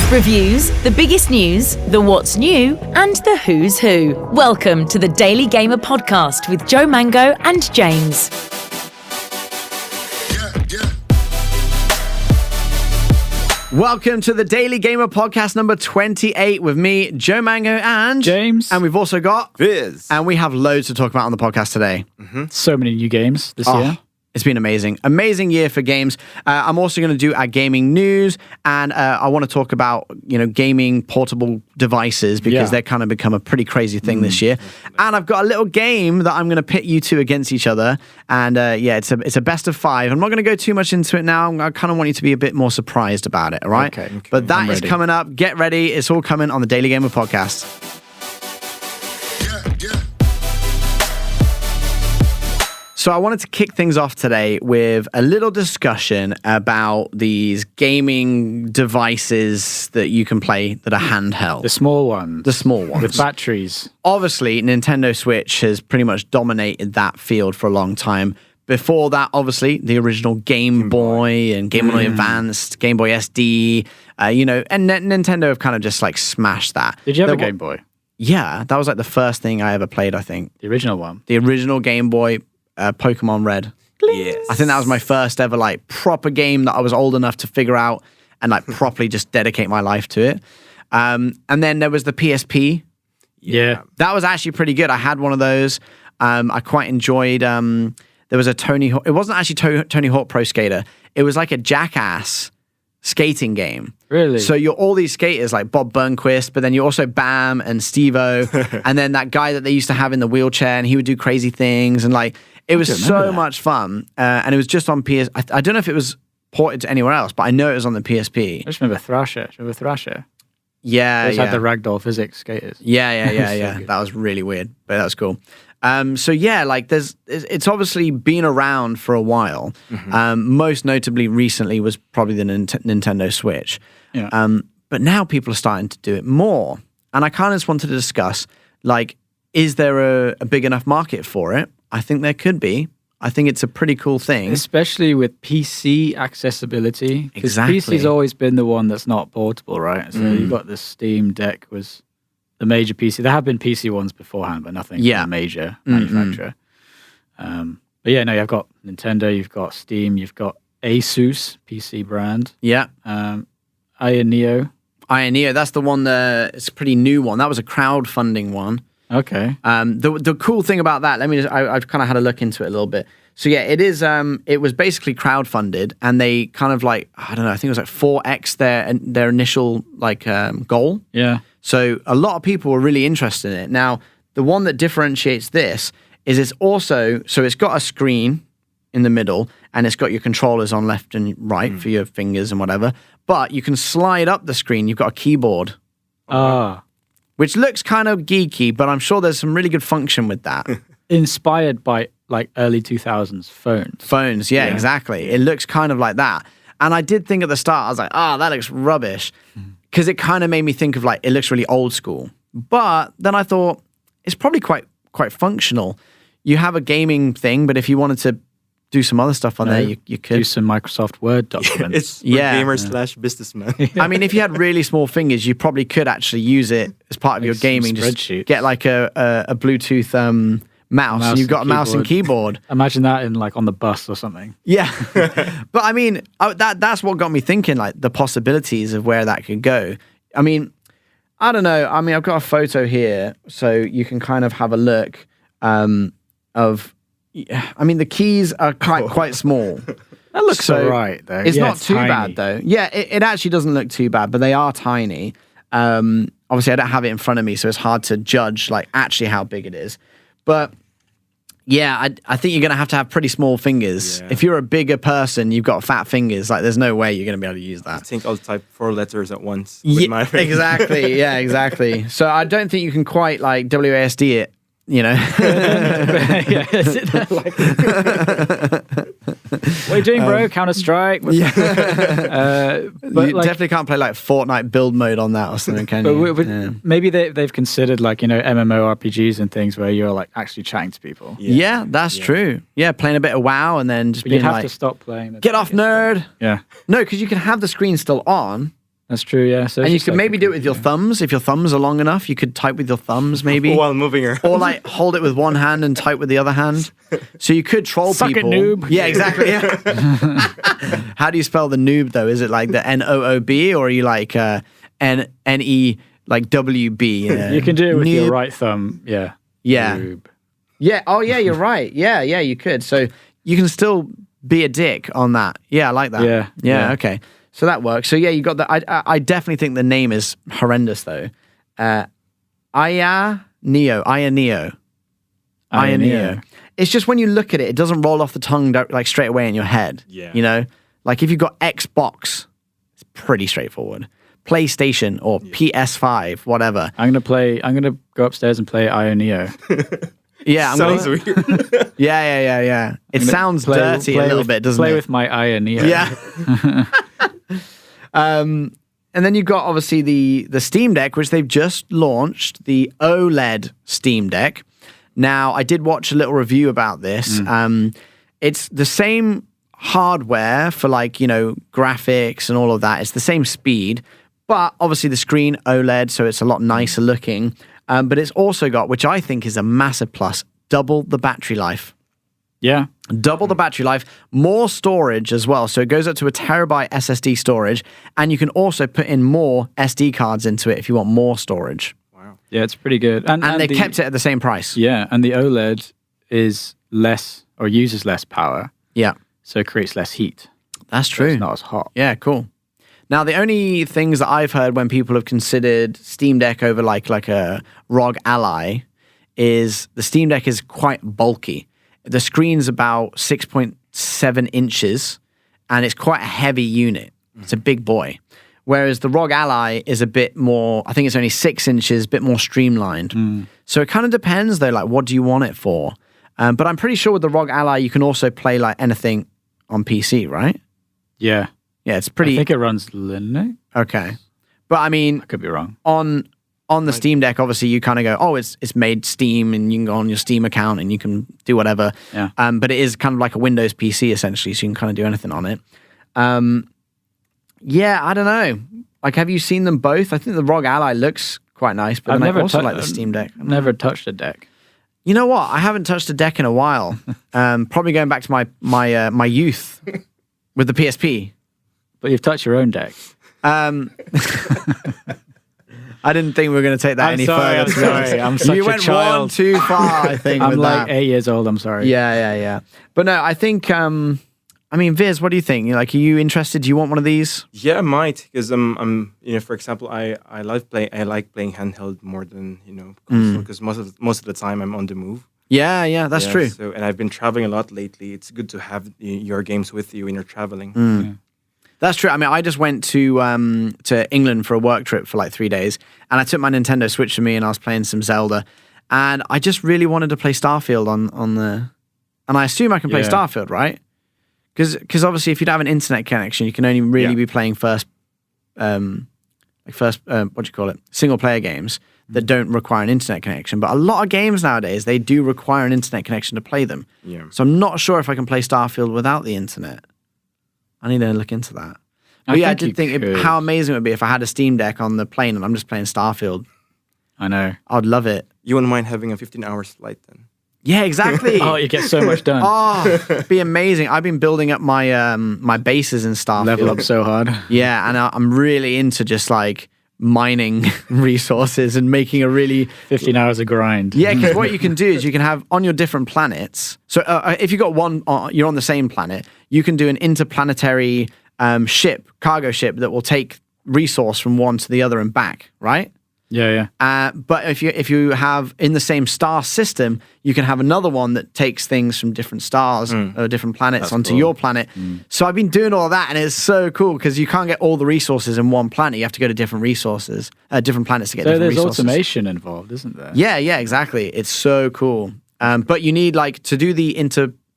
Reviews, the biggest news, the what's new, and the who's who. Welcome to the Daily Gamer Podcast with Joe Mango and James. Welcome to the Daily Gamer Podcast number 28 with me, Joe Mango, and James. And we've also got Viz. And we have loads to talk about on the podcast today. So many new games this year. It's been amazing. Amazing year for games. I'm also going to do our gaming news, and I want to talk about, gaming portable devices because they're kind of become a pretty crazy thing this year. And I've got a little game that I'm going to pit you two against each other. And it's a best of 5. I'm not going to go too much into it now. I kind of want you to be a bit more surprised about it, all right? Okay. But that is coming up. Get ready. It's all coming on the Daily Gamer Podcast. So I wanted to kick things off today with a little discussion about these gaming devices that you can play that are handheld. The small ones. The small ones. With batteries. Obviously, Nintendo Switch has pretty much dominated that field for a long time. Before that, obviously, the original Game Boy and Game Boy Advanced, Game Boy SD, and Nintendo have kind of just like smashed that. Did you have a Game Boy? Yeah, that was like the first thing I ever played, I think. The original one? The original Game Boy. Pokemon Red. Yes. I think that was my first ever like proper game that I was old enough to figure out and like properly just dedicate my life to it. And then there was the PSP. Yeah. That was actually pretty good. I had one of those. I quite enjoyed. There was a Tony Hawk. It wasn't actually Tony Hawk Pro Skater. It was like a Jackass skating game. Really? So you're all these skaters like Bob Burnquist, but then you're also Bam and Steve-O, and then that guy that they used to have in the wheelchair, and he would do crazy things, and like it was so much fun. And it was just on PS. I don't know if it was ported to anywhere else, but I know it was on the PSP. I just remember Thrasher. Do you remember Thrasher? Yeah, They had the ragdoll physics skaters. Yeah. That was really weird, but that was cool. So yeah, like it's obviously been around for a while. Most notably recently was probably the Nintendo Switch. Yeah. But now people are starting to do it more. And I kind of just wanted to discuss, like, is there a big enough market for it? I think there could be. I think it's a pretty cool thing. Especially with PC accessibility. Exactly. PC's always been the one that's not portable, right? So you've got the Steam Deck was the major PC. There have been PC ones beforehand, but nothing from a major manufacturer. But yeah, no, you've got Nintendo, you've got Steam, you've got Asus, PC brand. Yeah. Aya Neo. That's the one it's a pretty new one. That was a crowdfunding one. Okay. The cool thing about that, I've kind of had a look into it a little bit. So yeah, it is. It was basically crowdfunded, and they kind of like, I don't know, I think it was like 4x their initial like goal. Yeah. So a lot of people were really interested in it. Now, the one that differentiates this is it's also, so it's got a screen in the middle, and it's got your controllers on left and right for your fingers and whatever. But you can slide up the screen. You've got a keyboard. Which looks kind of geeky, but I'm sure there's some really good function with that. Inspired by like early 2000s phones. Phones, yeah, exactly. It looks kind of like that. And I did think at the start, I was like, that looks rubbish. Because it kind of made me think of like, it looks really old school. But then I thought, it's probably quite functional. You have a gaming thing, but if you wanted to do some other stuff on there, you could. Do some Microsoft Word documents. It's for gamer/businessman. I mean, if you had really small fingers, you probably could actually use it as part of your gaming. Just get like a Bluetooth mouse, and you've got a mouse and keyboard. Imagine that in like on the bus or something. Yeah. But I mean, that's what got me thinking, like the possibilities of where that could go. I mean, I don't know. I mean, I've got a photo here, so you can kind of have a look of. I mean, the keys are quite small. That looks all right, though. It's not too bad, though. Yeah, it actually doesn't look too bad, but they are tiny. Obviously, I don't have it in front of me, so it's hard to judge like actually how big it is. But yeah, I think you're going to have pretty small fingers. Yeah. If you're a bigger person, you've got fat fingers. Like, there's no way you're going to be able to use that. I think I'll type 4 letters at once with my fingers. Exactly. Yeah, exactly. So I don't think you can quite like WASD it. You know, what are you doing, bro? Counter Strike. but you definitely can't play like Fortnite build mode on that or something, can you? But maybe they've considered like MMORPGs and things where you're like actually chatting to people. Yeah, that's true. Yeah, playing a bit of WoW and then just But being you'd have like, to stop playing. get off, nerd. Yeah, No, because you can have the screen still on. that's true. Yeah, so And you could maybe do it with your thumbs. If your thumbs are long enough, you could type with your thumbs maybe. While moving around. Or like hold it with one hand and type with the other hand. So you could troll Suck it, people. noob. Yeah, exactly. Yeah. How do you spell the noob though? Is it like the N-O-O-B or are you like N-E like W-B? You can do it with noob. your right thumb. Yeah. Yeah. Noob. Yeah. Oh yeah, you're right. Yeah, you could. So you can still be a dick on that. Yeah, I like that. Yeah. Okay. So that works. So yeah, you got that. I definitely think the name is horrendous though. Aya Neo. It's just when you look at it, it doesn't roll off the tongue like straight away in your head. Yeah. You know, like if you've got Xbox, it's pretty straightforward. PlayStation or PS5, whatever. I'm gonna go upstairs and play Ioneo. Yeah, Sounds weird. Yeah. It sounds dirty a little bit, doesn't it? Play with my Ioneo. Yeah. And then you've got obviously the Steam Deck, which they've just launched, the OLED Steam Deck. Now, I did watch a little review about this. It's the same hardware for graphics and all of that. It's the same speed, but obviously the screen OLED, so it's a lot nicer looking. But it's also got, which I think is a massive plus, double the battery life. Yeah. Double the battery life, more storage as well. So it goes up to a terabyte SSD storage, and you can also put in more SD cards into it if you want more storage. Wow. Yeah, it's pretty good. And they kept it at the same price. Yeah, and the OLED is less or uses less power. Yeah. So it creates less heat. That's true. So it's not as hot. Yeah, cool. Now, the only things that I've heard when people have considered Steam Deck over like a ROG Ally is the Steam Deck is quite bulky. The screen's about 6.7 inches, and it's quite a heavy unit. It's a big boy. Whereas the ROG Ally is a bit more, I think it's only 6 inches, a bit more streamlined. So it kind of depends, though, like what do you want it for? But I'm pretty sure with the ROG Ally, you can also play like anything on PC, right? Yeah. Yeah, it's pretty... I think it runs Linux. Okay. But I mean... I could be wrong. On the Steam Deck, obviously, you kind of go, oh, it's made Steam, and you can go on your Steam account, and you can do whatever. Yeah. But it is kind of like a Windows PC, essentially, so you can kind of do anything on it. Yeah, I don't know. Like, have you seen them both? I think the ROG Ally looks quite nice, but then I also like the Steam Deck. I've never touched a deck. You know what? I haven't touched a deck in a while. Probably going back to my youth with the PSP. But you've touched your own deck. I didn't think we were going to take that any further. I'm sorry. I'm such you a went child. one too far, I think. I'm with like that. 8 years old. I'm sorry. Yeah. But no, I think. I mean, Viz, what do you think? Like, are you interested? Do you want one of these? Yeah, I might, because I'm for example, I like playing handheld more than console, because most of the time I'm on the move. Yeah, that's true. So, and I've been traveling a lot lately. It's good to have your games with you when you're traveling. Yeah. That's true. I mean, I just went to England for a work trip for like 3 days, and I took my Nintendo Switch with me, and I was playing some Zelda, and I just really wanted to play Starfield on the, and I assume I can play Starfield, right? Because obviously, if you don't have an internet connection, you can only really be playing single player games that don't require an internet connection. But a lot of games nowadays, they do require an internet connection to play them. Yeah. So I'm not sure if I can play Starfield without the internet. I need to look into that. But I did think how amazing it would be if I had a Steam Deck on the plane and I'm just playing Starfield. I know. I'd love it. You wouldn't mind having a 15-hour flight then? Yeah, exactly. Oh, you get so much done. Oh, it'd be amazing. I've been building up my my bases in Starfield. Level up so hard. Yeah, and I'm really into just like mining resources and making a really 15 hours of grind. Yeah, because what you can do is you can have on your different planets. So if you've got one, you're on the same planet, you can do an interplanetary cargo ship that will take resource from one to the other and back, right? Yeah. But if you have in the same star system, you can have another one that takes things from different stars or different planets onto your planet. So I've been doing all of that, and it's so cool because you can't get all the resources in one planet. You have to go to different resources, different planets to get different resources. So there's automation involved, isn't there? Yeah, exactly. It's so cool. But you need to do the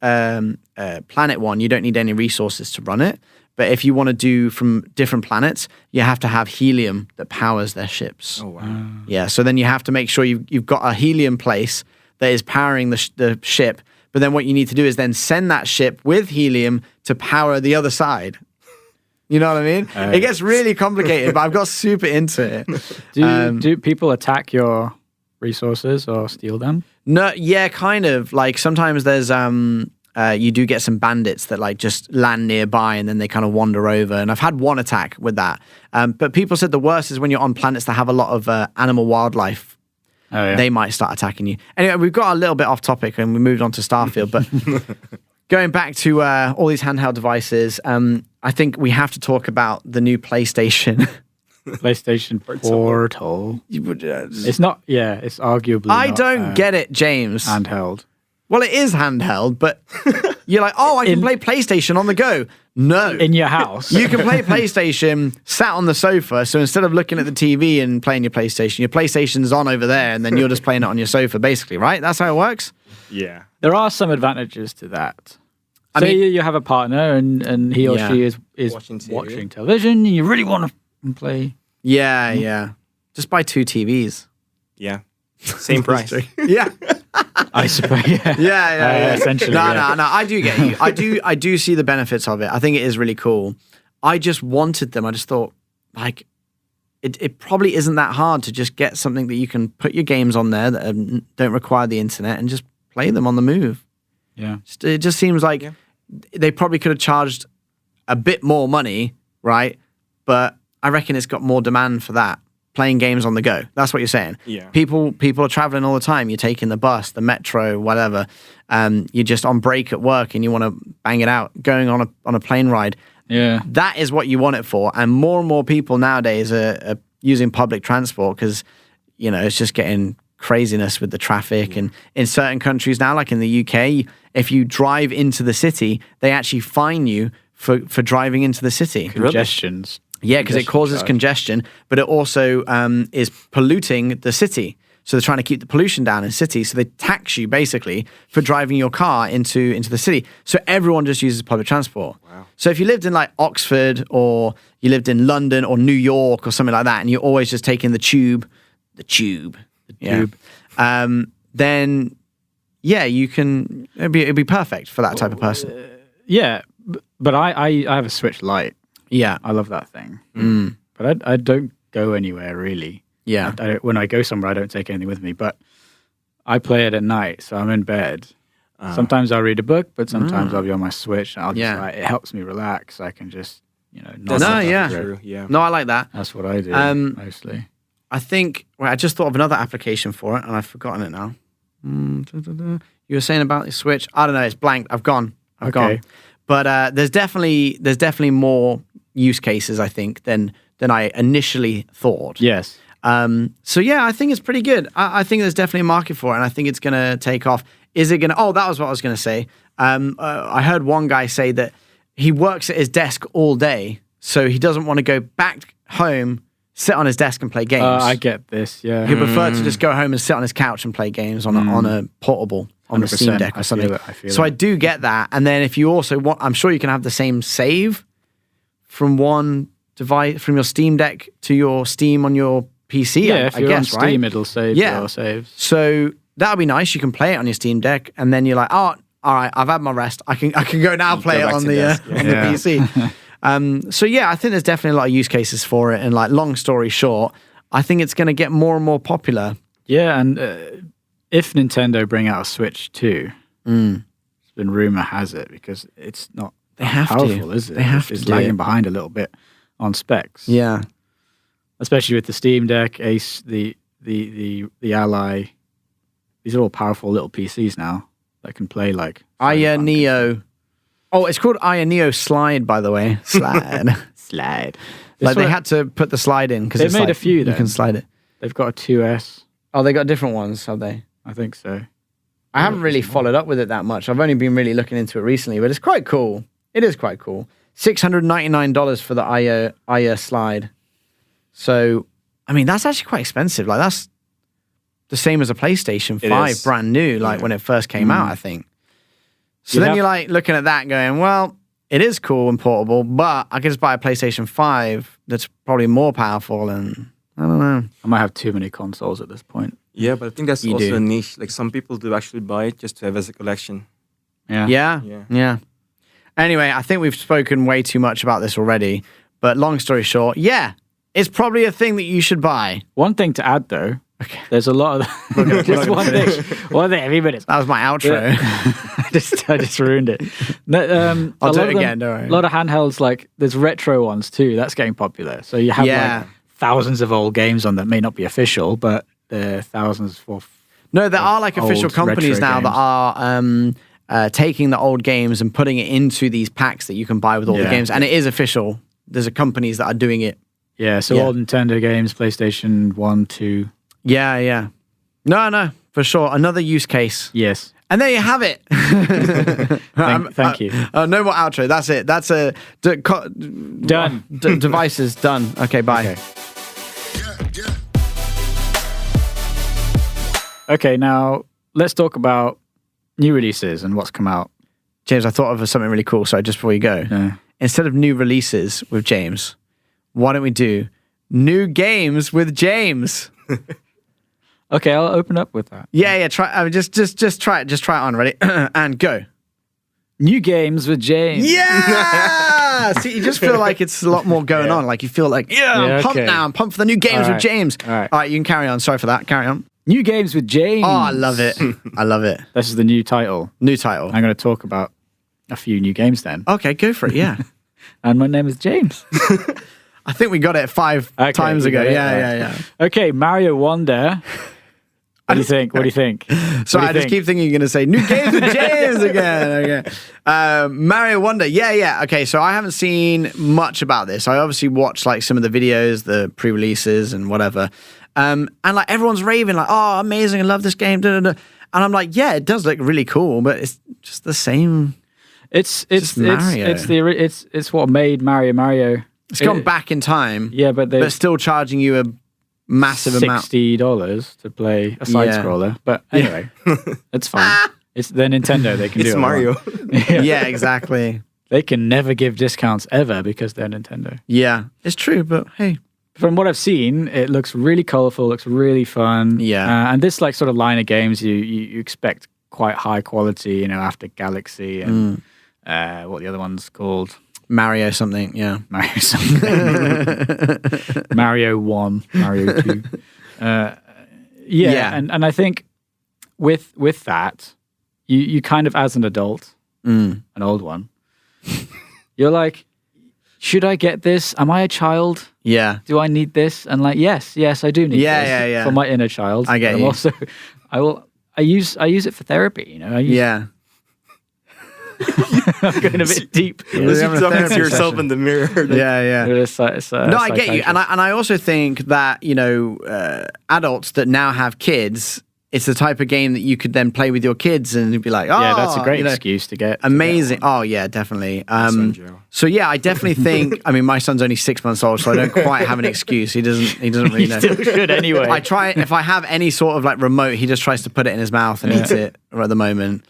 planet one, you don't need any resources to run it. But if you want to do from different planets, you have to have helium that powers their ships. Oh wow. Yeah, so then you have to make sure you've got a helium place that is powering the ship. But then what you need to do is then send that ship with helium to power the other side. You know what I mean? It gets really complicated, but I've got super into it. Do people attack your resources or steal them? No, yeah, kind of. Like sometimes there's you do get some bandits that like just land nearby and then they kind of wander over. And I've had one attack with that. But people said the worst is when you're on planets that have a lot of animal wildlife. Oh, yeah. They might start attacking you. Anyway, we've got a little bit off topic and we moved on to Starfield. But going back to all these handheld devices, I think we have to talk about the new PlayStation. PlayStation Portal. It's not, it's arguably I don't get it, James. Handheld. Well, it is handheld, but you're like, oh, I can play PlayStation on the go. No. In your house. You can play PlayStation sat on the sofa, so instead of looking at the TV and playing your PlayStation's on over there, and then you're just playing it on your sofa, basically, right? That's how it works? Yeah. There are some advantages to that. Say you have a partner and he or she is watching television and you really want to play. Yeah. Just buy 2 TVs. Yeah. Same price. Yeah. I suppose. Yeah. Essentially. No. I do get you. I do see the benefits of it. I think it is really cool. I just wanted them. I just thought, like, it probably isn't that hard to just get something that you can put your games on there that don't require the internet and just play them on the move. Yeah. It just seems like they probably could have charged a bit more money, right? But I reckon it's got more demand for that. Playing games on the go. That's what you're saying. Yeah. People are traveling all the time. You're taking the bus, the metro, whatever. You're just on break at work and you want to bang it out, going on a plane ride. Yeah. That is what you want it for. And more people nowadays are using public transport because, it's just getting craziness with the traffic. And in certain countries now, like in the UK, if you drive into the city, they actually fine you for driving into the city. Congestions. Yeah, because it causes congestion, but it also is polluting the city. So they're trying to keep the pollution down in cities. So they tax you basically for driving your car into the city. So everyone just uses public transport. Wow. So if you lived in like Oxford or you lived in London or New York or something like that, and you're always just taking the tube, then you can. It'd be perfect for that type of person. Yeah, but I have a Switch Lite. Yeah, I love that thing. But I don't go anywhere really. Yeah. When I go somewhere, I don't take anything with me. But I play it at night, so I'm in bed. Sometimes I'll read a book, but sometimes I'll be on my Switch. And I'll just it helps me relax. I can just not. True. Yeah. No, I like that. That's what I do mostly. I think. Well, I just thought of another application for it, and I've forgotten it now. You were saying about the Switch. I don't know. It's blank. I've gone. But there's definitely more use cases, I think, than I initially thought. Yes. So yeah, I think it's pretty good. I think there's definitely a market for it, and I think it's going to take off. Is it going to? Oh, that was what I was going to say. I heard one guy say that he works at his desk all day, so he doesn't want to go back home, sit on his desk and play games. I get this. Yeah. He prefer to just go home and sit on his couch and play games on a portable. On the Steam Deck or something. I feel so I do get that. And then if you also want, I'm sure you can have the same save from one device, from your Steam Deck to your Steam on your PC. Yeah, if I you're guess, on Steam, it'll save your saves. So that'll be nice. You can play it on your Steam Deck, and then you're like, oh, all right, I've had my rest. I can go now play it on the PC. So yeah, I think there's definitely a lot of use cases for it. And like, long story short, I think it's going to get more and more popular. Yeah, and if Nintendo bring out a Switch 2, it's been rumor has it, because it's not powerful, is it? They have it's to lagging behind a little bit on specs. Yeah. Especially with the Steam Deck, Ace, the Ally. These are all powerful little PCs now that can play like Aya Neo. Oh, it's called Aya Neo Slide, by the way. Slide. Like they had to put the slide in because they made a few. You can slide it. They've got a 2S. Oh, they got different ones, have they? I think so. I haven't really followed up with it that much. I've only been really looking into it recently, but it's quite cool. It is quite cool. $699 for the Aya Slide. So, I mean, that's actually quite expensive. Like, that's the same as a PlayStation 5, brand new, like when it first came out, I think. So then you're like looking at that going, well, it is cool and portable, but I could just buy a PlayStation 5 that's probably more powerful, and I don't know. I might have too many consoles at this point. Yeah, but I think that's You also do. a niche. Like some people do actually buy it just to have as a collection. Yeah. Anyway, I think we've spoken way too much about this already, but long story short, it's probably a thing that you should buy. One thing to add, though, there's a lot of... just one thing. One thing, every minute. That was my outro. I just ruined it. I'll do it again, don't worry. A lot of handhelds, like, there's retro ones too. That's getting popular. So you have like thousands of old games on that may not be official, but thousands for... No, there are like official old companies retro now games. that are taking the old games and putting it into these packs that you can buy with all the games. And it is official. There's companies that are doing it. Yeah, so old Nintendo games, PlayStation 1, 2. Yeah. No, for sure. Another use case. Yes. And there you have it. Thank you. No more outro. That's it. That's a... Done. Devices done. Okay, bye. Okay. Okay, now let's talk about new releases and what's come out. James, I thought of something really cool. So just before you go, instead of new releases with James, why don't we do new games with James? Okay, I'll open up with that. Yeah. Try. Just try it. Just try it on. Ready? And go. New games with James. Yeah. See, you just feel like it's a lot more going on. Like you feel like, I'm pumped now. I'm pumped for the new games with James. All right, you can carry on. Sorry for that. Carry on. New games with James. Oh, I love it. I love it. This is the new title. New title. I'm going to talk about a few new games then. Okay, go for it. Yeah. And my name is James. I think we got it 5 times ago. Yeah. Okay, Mario Wonder. What do you think? Sorry, I just keep thinking you're going to say new games with James again. Okay. Mario Wonder. Yeah. Okay, so I haven't seen much about this. I obviously watched like some of the videos, the pre-releases and whatever. And like everyone's raving like, oh, amazing, I love this game. And I'm like, yeah, it does look really cool, but it's just the same. It's Mario. It's what made Mario. It's gone back in time. Yeah, but they're still charging you a massive amount. $60 to play a side scroller. But anyway, it's fine. It's they're Nintendo. They can do it. It's Mario. Yeah, exactly. They can never give discounts ever because they're Nintendo. Yeah, it's true. But hey, from what I've seen, it looks really colorful. Looks really fun. Yeah, and this like sort of line of games, you expect quite high quality. After Galaxy and what the other one's called. Mario something, yeah. Mario something. Mario 1, Mario 2. And I think with that, you kind of, as an adult, an old one, you're like, should I get this? Am I a child? Yeah. Do I need this? And like, yes, I do need this. Yeah. For my inner child. I get you. Also, I use it for therapy, Yeah. I'm going a bit deep. You're talking to yourself in the mirror. Yeah. No, I get you, and I also think that adults that now have kids, it's the type of game that you could then play with your kids and be like, oh, yeah, that's a great excuse to get amazing. Oh yeah, definitely. So yeah, I definitely think. I mean, my son's only 6 months old, so I don't quite have an excuse. He doesn't really know. Still should anyway. I try if I have any sort of like remote, he just tries to put it in his mouth and eats it at the moment.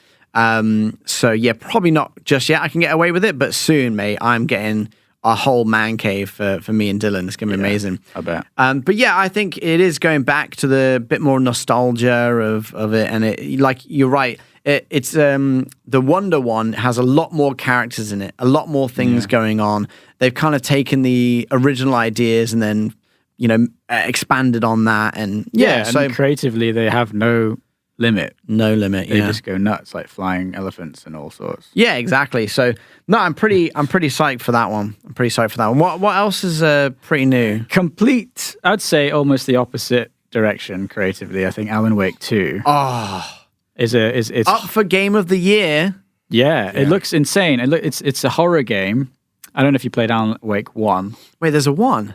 So yeah, probably not just yet. I can get away with it, but soon, mate, I'm getting a whole man cave for me and Dylan. It's gonna be amazing. I bet. But yeah, I think it is going back to the bit more nostalgia of it, and it, like you're right. It's the Wonder one has a lot more characters in it, a lot more things going on. They've kind of taken the original ideas and then expanded on that, and so creatively they have no limit. No limit. They just go nuts, like flying elephants and all sorts. Yeah, exactly. So no, I'm pretty psyched for that one. What else is pretty new? Complete. I'd say almost the opposite direction creatively. I think Alan Wake 2. Is up for game of the year. Yeah, it looks insane. It's a horror game. I don't know if you played Alan Wake 1. Wait, there's a 1.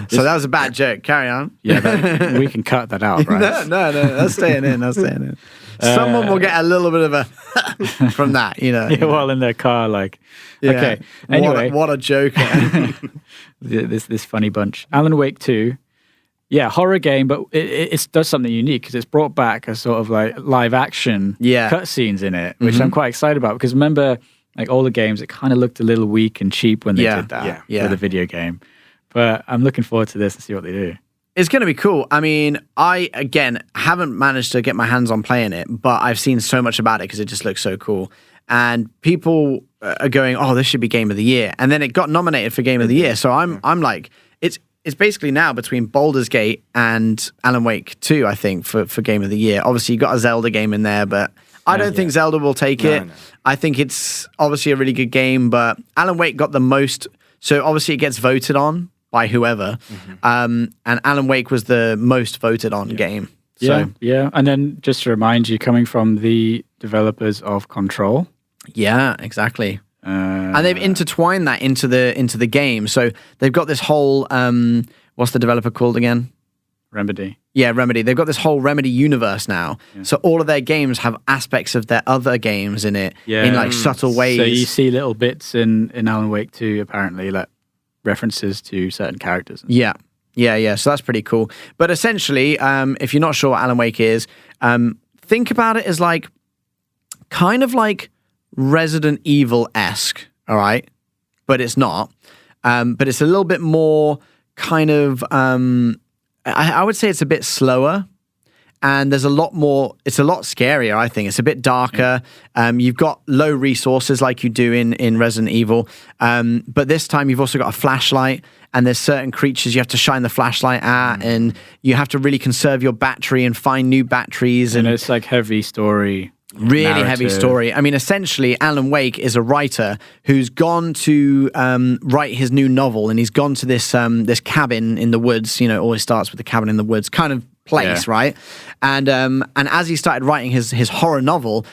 So that was a bad joke. Carry on. Yeah, we can cut that out, right? No. That's staying in. Someone will get a little bit of a from that, Yeah, while in their car, like. Yeah. Okay. Anyway, what a joke. this funny bunch. Alan Wake 2. Yeah, horror game, but it does something unique because it's brought back a sort of like live action cutscenes in it, which I'm quite excited about because remember Like all the games, it kind of looked a little weak and cheap when they did that Yeah. with a video game. But I'm looking forward to this and see what they do. It's going to be cool. I mean, I, again, haven't managed to get my hands on playing it, but I've seen so much about it because it just looks so cool. And people are going, oh, this should be Game of the Year. And then it got nominated for Game of the Year. So I'm like, it's basically now between Baldur's Gate and Alan Wake 2, I think, for Game of the Year. Obviously, you got a Zelda game in there, but I don't think Zelda will take it. No. I think it's obviously a really good game, but Alan Wake got the most. So obviously, it gets voted on by whoever. And Alan Wake was the most voted on game. So. Yeah. And then just to remind you, coming from the developers of Control. Yeah, exactly. And they've intertwined that into the game. So they've got this whole what's the developer called again? Remedy. Yeah, Remedy. They've got this whole Remedy universe now. Yeah. So all of their games have aspects of their other games in it in like subtle ways. So you see little bits in Alan Wake 2 apparently, like references to certain characters. Yeah. So that's pretty cool. But essentially, if you're not sure what Alan Wake is, think about it as like kind of like Resident Evil-esque, all right? But it's not. But it's a little bit more kind of, I would say it's a bit slower. And there's a lot more, it's a lot scarier, I think. It's a bit darker. You've got low resources like you do in Resident Evil. But this time you've also got a flashlight, and there's certain creatures you have to shine the flashlight at, and you have to really conserve your battery and find new batteries. And it's like heavy story. Really narrative. Heavy story. I mean, essentially, Alan Wake is a writer who's gone to write his new novel, and he's gone to this cabin in the woods. You know, it always starts with the cabin in the woods kind of place, right? And as he started writing his horror novel,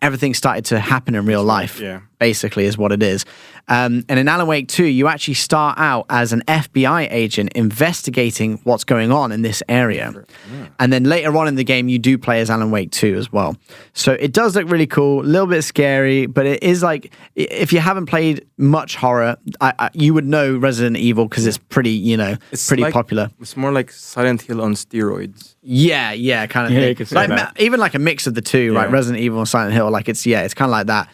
everything started to happen in real life. Basically, is what it is. And in Alan Wake 2, you actually start out as an FBI agent investigating what's going on in this area. And then later on in the game, you do play as Alan Wake 2 as well. So it does look really cool, a little bit scary, but it is like, if you haven't played much horror, you would know Resident Evil because it's pretty, it's pretty like, popular. It's more like Silent Hill on steroids. Yeah, kind of thing. You could say that. Even like a mix of the two, right? Resident Evil and Silent Hill, like it's kind of like that.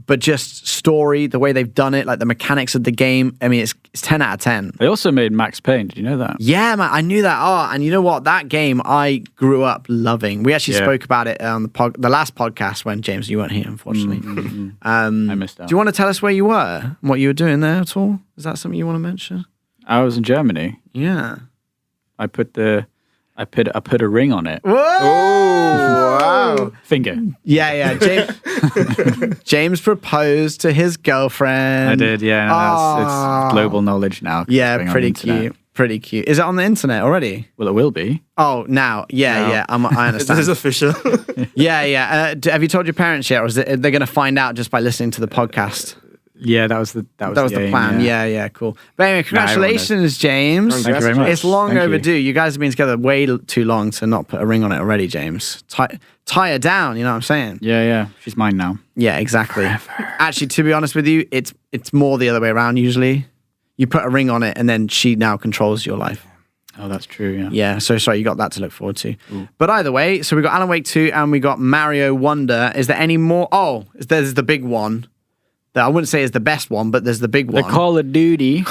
But just story, the way they've done it, like the mechanics of the game, I mean, it's 10 out of 10. They also made Max Payne. Did you know that? Yeah, man, I knew that. Oh, and you know what? That game I grew up loving. We actually spoke about it on the last podcast when, James, you weren't here, unfortunately. I missed out. Do you want to tell us where you were? What you were doing there at all? Is that something you want to mention? I was in Germany. Yeah. I put a ring on it. Whoa! Oh, wow. Finger. Yeah. James proposed to his girlfriend. I did, yeah. It's global knowledge now. Yeah, pretty cute. Pretty cute. Is it on the internet already? Well, it will be. Oh, now. Yeah. I understand. This is official. Yeah. Have you told your parents yet, or is they're going to find out just by listening to the podcast? Yeah, that was the plan. Yeah, cool. But anyway, congratulations, James. Thank you very much. It's long overdue. You guys have been together way too long to not put a ring on it already, James. Tie her down, you know what I'm saying? Yeah. She's mine now. Yeah, exactly. Forever. Actually, to be honest with you, it's more the other way around usually. You put a ring on it and then she now controls your life. Oh, that's true, yeah. Yeah, so sorry, you got that to look forward to. Ooh. But either way, so we got Alan Wake 2 and we got Mario Wonder. Is there any more? Oh, there's the big one. That I wouldn't say is the best one, but there's the big one. The Call of Duty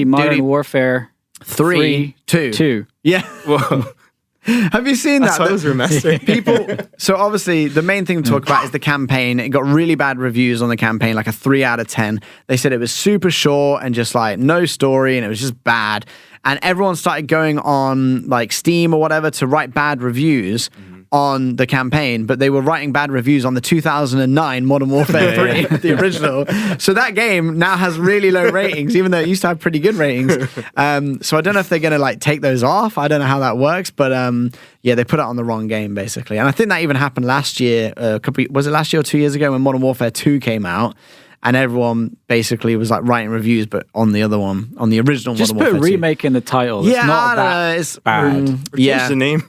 Modern Warfare 3, 2. Yeah. Whoa. Have you seen that? I thought it was remastered. So obviously the main thing to talk about is the campaign. It got really bad reviews on the campaign, like a 3 out of 10. They said it was super short and just like no story and it was just bad. And everyone started going on like Steam or whatever to write bad reviews on the campaign, but they were writing bad reviews on the 2009 Modern Warfare 3, the original. So that game now has really low ratings, even though it used to have pretty good ratings. So I don't know if they're going to like take those off. I don't know how that works, but they put it on the wrong game basically. And I think that even happened last year. Was it last year or 2 years ago when Modern Warfare 2 came out? And everyone basically was like writing reviews, but on the other one, on the original Just Modern Warfare 2. Just put remake in the title. It's not that bad. Change the name.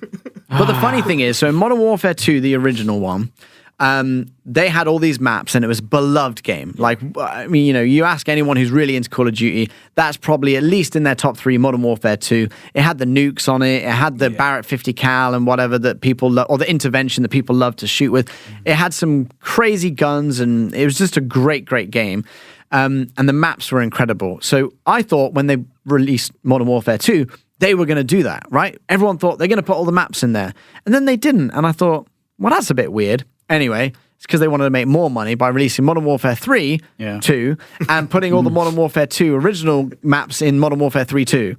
But the funny thing is, so in Modern Warfare 2, the original one, they had all these maps and it was a beloved game. Like, I mean, you ask anyone who's really into Call of Duty, that's probably at least in their top 3, Modern Warfare 2. It had the nukes on it. It had the Barrett 50 cal and whatever that people or the intervention that people love to shoot with. It had some crazy guns and it was just a great, great game. And the maps were incredible. So I thought when they released Modern Warfare 2, they were going to do that, right? Everyone thought they're going to put all the maps in there. And then they didn't. And I thought, well, that's a bit weird. Anyway, it's because they wanted to make more money by releasing Modern Warfare 3, 2, and putting all the Modern Warfare 2 original maps in Modern Warfare 3, 2.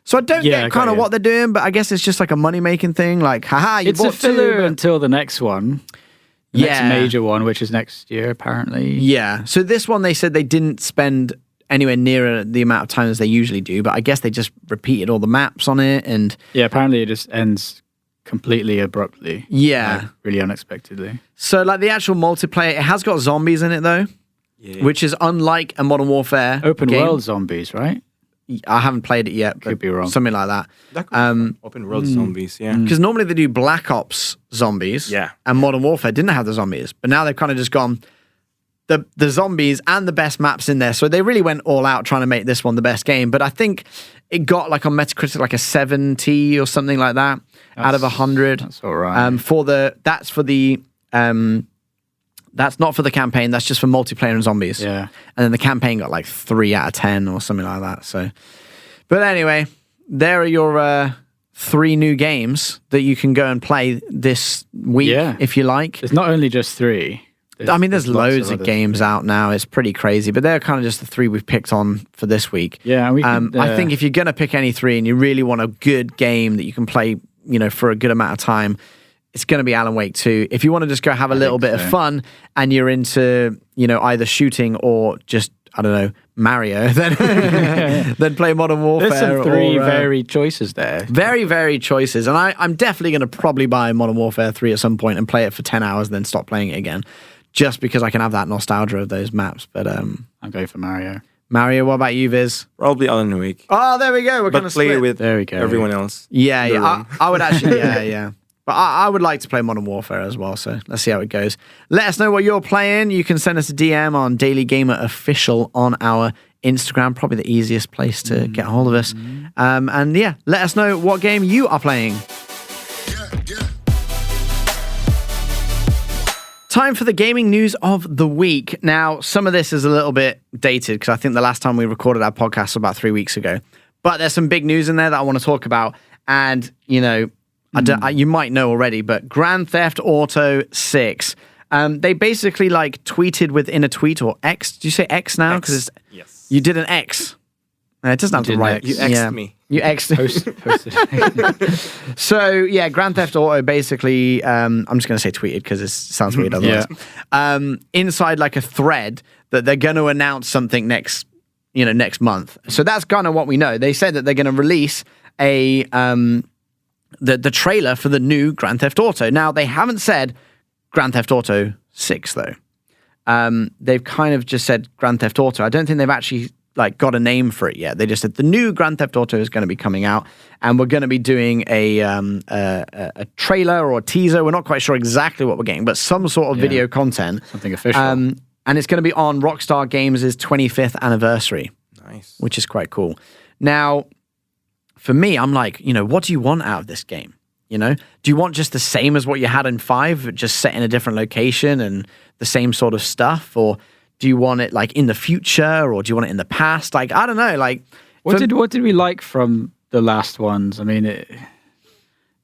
So I don't get kind of what they're doing, but I guess it's just like a money-making thing. Like, haha, you bought 2. It's a filler until the next one. The next major one, which is next year, apparently. Yeah. So this one, they said they didn't spend anywhere near the amount of time as they usually do, but I guess they just repeated all the maps on it. And yeah, apparently it just ends completely abruptly. Yeah. Like, really unexpectedly. So like the actual multiplayer, it has got zombies in it though, which is unlike a Modern Warfare Open game. world zombies, right? I haven't played it yet. Could be wrong. Something like that. Open world zombies, Because normally they do Black Ops zombies. Yeah. And Modern Warfare didn't have the zombies. But now they've kind of just gone the zombies and the best maps in there. So they really went all out trying to make this one the best game. But I think it got like on Metacritic like a 70 or something like that out of 100. That's all right. That's not for the campaign. That's just for multiplayer and zombies. Yeah. And then the campaign got like 3 out of 10 or something like that. So, but anyway, there are your 3 new games that you can go and play this week if you like. It's not only just 3. There's loads of games out now. It's pretty crazy, but they're kind of just the 3 we've picked on for this week. Yeah, I think if you're going to pick any 3 and you really want a good game that you can play, for a good amount of time, it's going to be Alan Wake 2. If you want to just go have a little bit of fun and you're into, either shooting or just, I don't know, Mario, then play Modern Warfare. There's some 3 varied choices there. Very varied choices. And I'm definitely going to probably buy Modern Warfare 3 at some point and play it for 10 hours and then stop playing it again. Just because I can have that nostalgia of those maps. But I'm going for Mario. Mario, what about you, Viz? Probably Alan Wake. Oh, there we go. We're going to play split. with everyone else. Yeah. I would actually, yeah. But I would like to play Modern Warfare as well, so let's see how it goes. Let us know what you're playing. You can send us a DM on Daily Gamer Official on our Instagram, probably the easiest place to get a hold of us. And yeah, let us know what game you are playing. Time for the gaming news of the week. Now, some of this is a little bit dated because I think the last time we recorded our podcast was about 3 weeks ago. But there's some big news in there that I want to talk about. And, you might know already, but Grand Theft Auto 6. They basically tweeted within a tweet or X. Do you say X now? Because yes. You did an X. It doesn't have to write. You X'd me. You X'd So, yeah, Grand Theft Auto basically, I'm just going to say tweeted because it sounds weird otherwise. Inside a thread that they're going to announce something next month. So that's kind of what we know. They said that they're going to release the trailer for the new Grand Theft Auto. Now, they haven't said Grand Theft Auto 6, though. They've kind of just said Grand Theft Auto. I don't think they've actually got a name for it yet. They just said the new Grand Theft Auto is going to be coming out, and we're going to be doing a trailer or a teaser. We're not quite sure exactly what we're getting, but some sort of video content. Something official. And it's going to be on Rockstar Games' 25th anniversary. Nice. Which is quite cool. Now, for me, I'm what do you want out of this game? Do you want just the same as what you had in 5, just set in a different location and the same sort of stuff? Or do you want it in the future, or do you want it in the past? I don't know. What did we like from the last ones? I mean,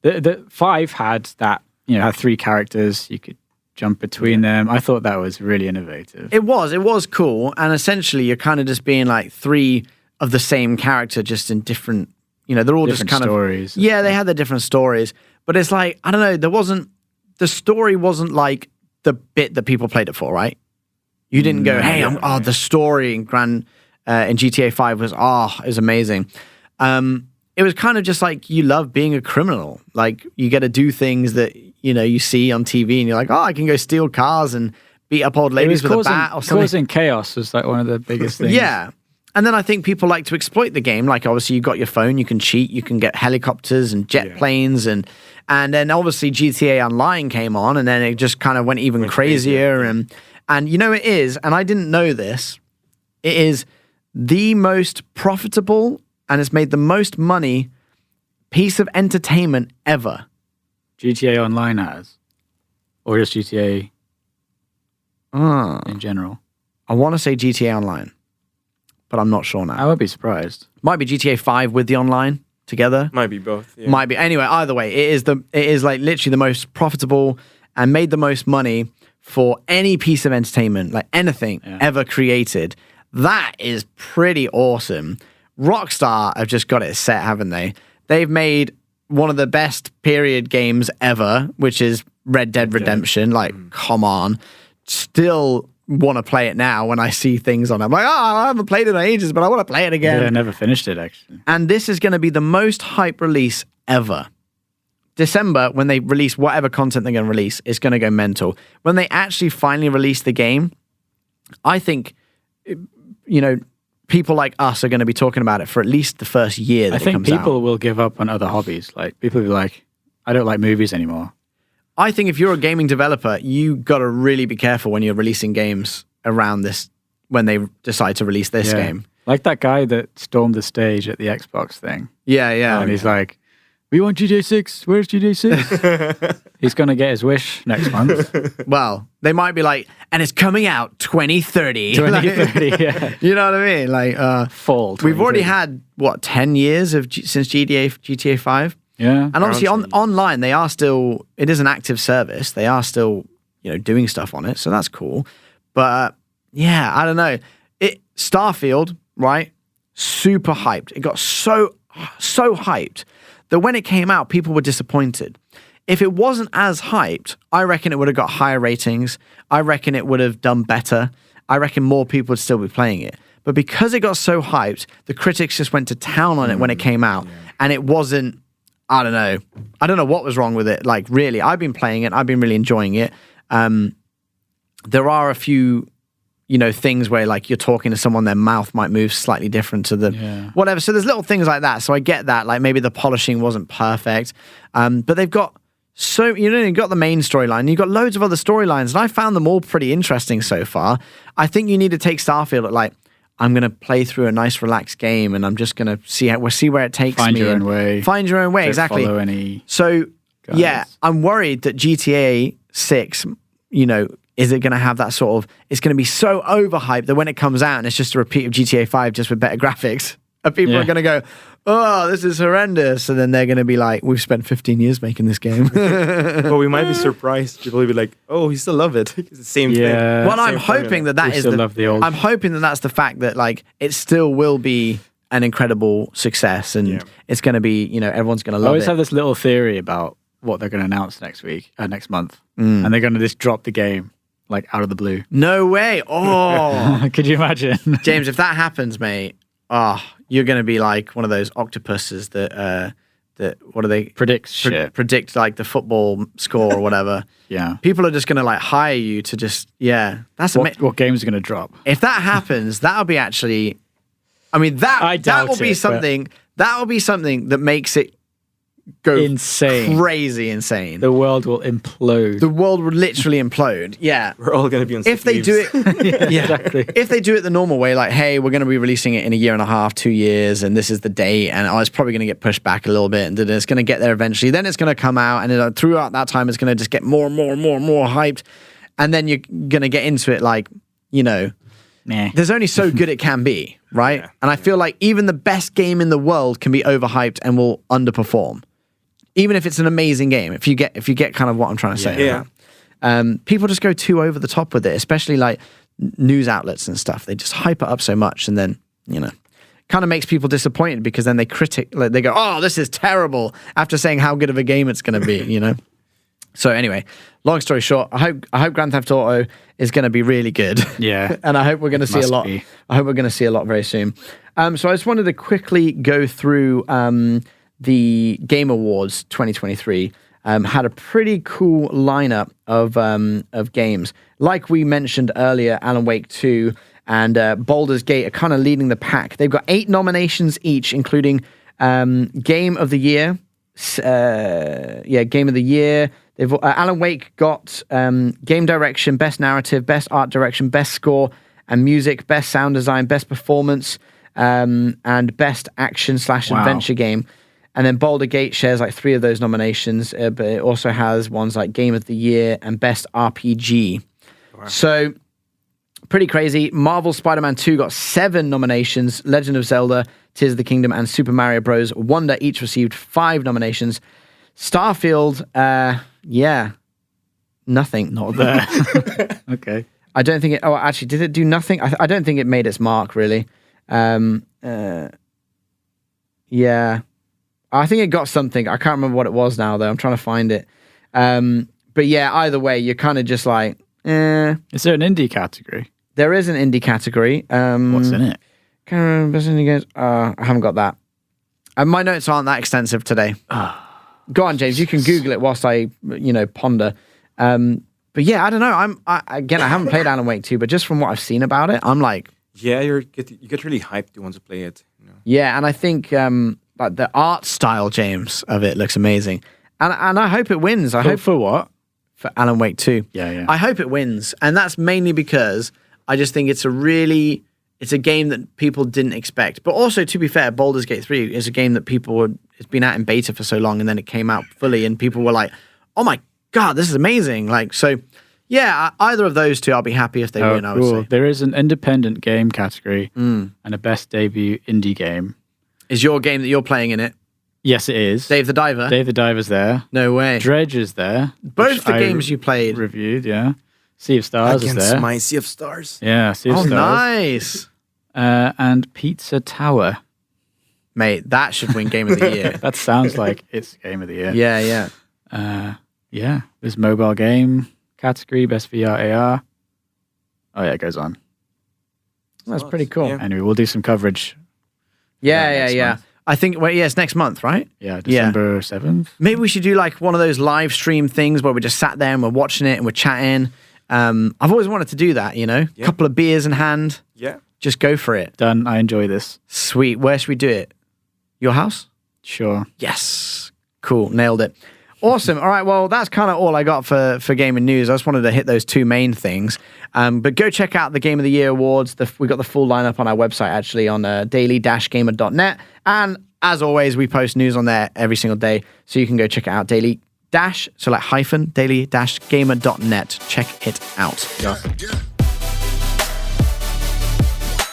the 5 had that, had 3 characters. You could jump between them. I thought that was really innovative. It was cool. And essentially you're kind of just being 3 of the same character, just in different, they're all different just kind stories. of, they had their different stories, but it's I don't know, the story wasn't the bit that people played it for, right? You didn't go, hey, the story in GTA 5 was amazing. It was kind of just you love being a criminal. You get to do things that, you see on TV and you're I can go steal cars and beat up old ladies with a bat or something. Causing chaos was one of the biggest things. Yeah. And then I think people like to exploit the game. Like, obviously, you've got your phone, you can cheat, you can get helicopters and jet planes. And then, obviously, GTA Online came on, and then it just kind of went even crazier. And you know, it is, and I didn't know this, it is the most profitable, and it's made the most money piece of entertainment ever. GTA Online has? Or just GTA in general? I want to say GTA Online, but I'm not sure now. I would be surprised. Might be GTA 5 with the online together. Might be both. Yeah. Might be. Anyway, either way, it is like literally the most profitable and made the most money for any piece of entertainment, like anything ever created. That is pretty awesome. Rockstar have just got it set, haven't they? They've made one of the best period games ever, which is Red Dead Redemption. Like, come on. Still want to play it now when I see things on it. I'm like, I haven't played it in ages, but I want to play it again. Yeah, I never finished it, actually. And this is going to be the most hype release ever. December, when they release whatever content they're going to release, is going to go mental. When they actually finally release the game, I think, you know, people like us are going to be talking about it for at least the first year that it comes out. I think people will give up on other hobbies. Like, people will be like, I don't like movies anymore. I think if you're a gaming developer, you got to really be careful when you're releasing games around this, when they decide to release this game. Like that guy that stormed the stage at the Xbox thing. Yeah. And he's like, we want GTA 6. Where's GTA 6? He's going to get his wish next month. Well, they might be like, and it's coming out 2030. 2030, yeah. You know what I mean? Like, fall. We've already had, 10 years since GTA 5? Yeah. And obviously online, they are still, it is an active service. They are still, doing stuff on it. So that's cool. But yeah, I don't know. Starfield, right? Super hyped. It got so hyped that when it came out, people were disappointed. If it wasn't as hyped, I reckon it would have got higher ratings. I reckon it would have done better. I reckon more people would still be playing it. But because it got so hyped, the critics just went to town on it when it came out. Yeah. And it wasn't, I don't know. I don't know what was wrong with it. Like, really, I've been playing it. I've been really enjoying it. There are a few, things where, like, you're talking to someone, their mouth might move slightly different to the whatever. So there's little things like that. So I get that. Like, maybe the polishing wasn't perfect. But they've got you've got the main storyline. You've got loads of other storylines. And I found them all pretty interesting so far. I think you need to take Starfield at, like, I'm going to play through a nice, relaxed game, and I'm just going to see where it takes me. Find your own way. Find your own way, exactly. Follow any guides. Yeah, I'm worried that GTA 6, is it going to have that sort of, it's going to be so overhyped that when it comes out and it's just a repeat of GTA 5 just with better graphics, and people are going to go, oh, this is horrendous. And then they're going to be like, we've spent 15 years making this game. Well, we might be surprised. People will be like, oh, we still love it. It's the same thing. Well, I'm hoping that is I'm hoping that that's the fact that, like, it still will be an incredible success, and it's going to be, everyone's going to love it. I always have this little theory about what they're going to announce next month. And they're going to just drop the game, like, out of the blue. No way. Oh. Could you imagine? James, if that happens, mate, you're going to be like one of those octopuses that what do they predict like the football score or whatever. Yeah, people are just going to, like, hire you to just that's what games are going to drop. If that happens, that'll be actually, I mean, that will be something that makes it go crazy insane. The world will implode. The world would literally implode. Yeah, we're all going to be on. If they do it, exactly. If they do it the normal way, like, hey, we're going to be releasing it in a year and a half, 2 years, and this is the date, and it's probably going to get pushed back a little bit, and it's going to get there eventually. Then it's going to come out, and throughout that time, it's going to just get more and more and more and more hyped, and then you're going to get into it, like, there's only so good it can be, right? And I feel like even the best game in the world can be overhyped and will underperform. Even if it's an amazing game, if you get kind of what I'm trying to say. People just go too over the top with it, especially like news outlets and stuff. They just hype it up so much, and then kind of makes people disappointed, because then they they go, oh, this is terrible, after saying how good of a game it's going to be. So anyway, long story short, I hope Grand Theft Auto is going to be really good. Yeah, and I hope we're going to see a lot. I hope we're going to see a lot very soon. So I just wanted to quickly go through the Game Awards 2023. Had a pretty cool lineup of games. Like we mentioned earlier, Alan Wake 2 and Baldur's Gate are kind of leading the pack. They've got 8 nominations each, including Game of the Year. Game of the Year. They've Alan Wake got Game Direction, Best Narrative, Best Art Direction, Best Score and Music, Best Sound Design, Best Performance, and Best Action/Adventure Game. And then Baldur's Gate shares like 3 of those nominations, but it also has ones like Game of the Year and Best RPG. Wow. So, pretty crazy. Marvel Spider-Man 2 got 7 nominations. Legend of Zelda, Tears of the Kingdom, and Super Mario Bros. Wonder each received 5 nominations. Starfield, nothing. Not there. Okay. I don't think it... Oh, actually, did it do nothing? I don't think it made its mark, really. I think it got something. I can't remember what it was now, though. I'm trying to find it. But yeah, either way, you're kind of just like, Is there an indie category? There is an indie category. What's in it? Can't remember best indie games. I haven't got that. And my notes aren't that extensive today. Go on, James. You can Google it whilst I, ponder. But yeah, I don't know. I haven't played Alan Wake 2, but just from what I've seen about it, I'm like... Yeah, you get really hyped. You want to play it. Yeah, and I think... like the art style, James, of it looks amazing, and I hope it wins. I hope for what? For Alan Wake 2. Yeah. I hope it wins, and that's mainly because I just think it's a game that people didn't expect. But also, to be fair, Baldur's Gate 3 is a game that it's been out in beta for so long, and then it came out fully, and people were like, "Oh my god, this is amazing!" Like so. Yeah, either of those two, I'll be happy if they win. I would say there is an independent game category and a best debut indie game. Is your game that you're playing in it? Yes, it is. Dave the Diver? Dave the Diver's there. No way. Dredge is there. Both the games you played. Reviewed, yeah. Sea of Stars is there. Against my Sea of Stars. Yeah, Sea of Stars. Oh, nice. And Pizza Tower. Mate, that should win Game of the Year. That sounds like it's Game of the Year. Yeah. Yeah, there's mobile game category, best VR AR. Oh, yeah, it goes on. That's pretty cool. Yeah. Anyway, we'll do some coverage. Yeah. month. I think, it's next month, right? Yeah, December 7th. Maybe we should do like one of those live stream things where we just sat there and we're watching it and we're chatting. I've always wanted to do that, A couple of beers in hand. Yeah. Just go for it. Done. I enjoy this. Sweet. Where should we do it? Your house? Sure. Yes. Cool. Nailed it. Awesome. All right. Well, that's kind of all I got for gaming news. I just wanted to hit those 2 main things. But go check out the Game of the Year awards. We got the full lineup on our website, actually, on daily-gamer.net. And as always, we post news on there every single day. So you can go check it out. daily-gamer.net. Check it out. Yeah.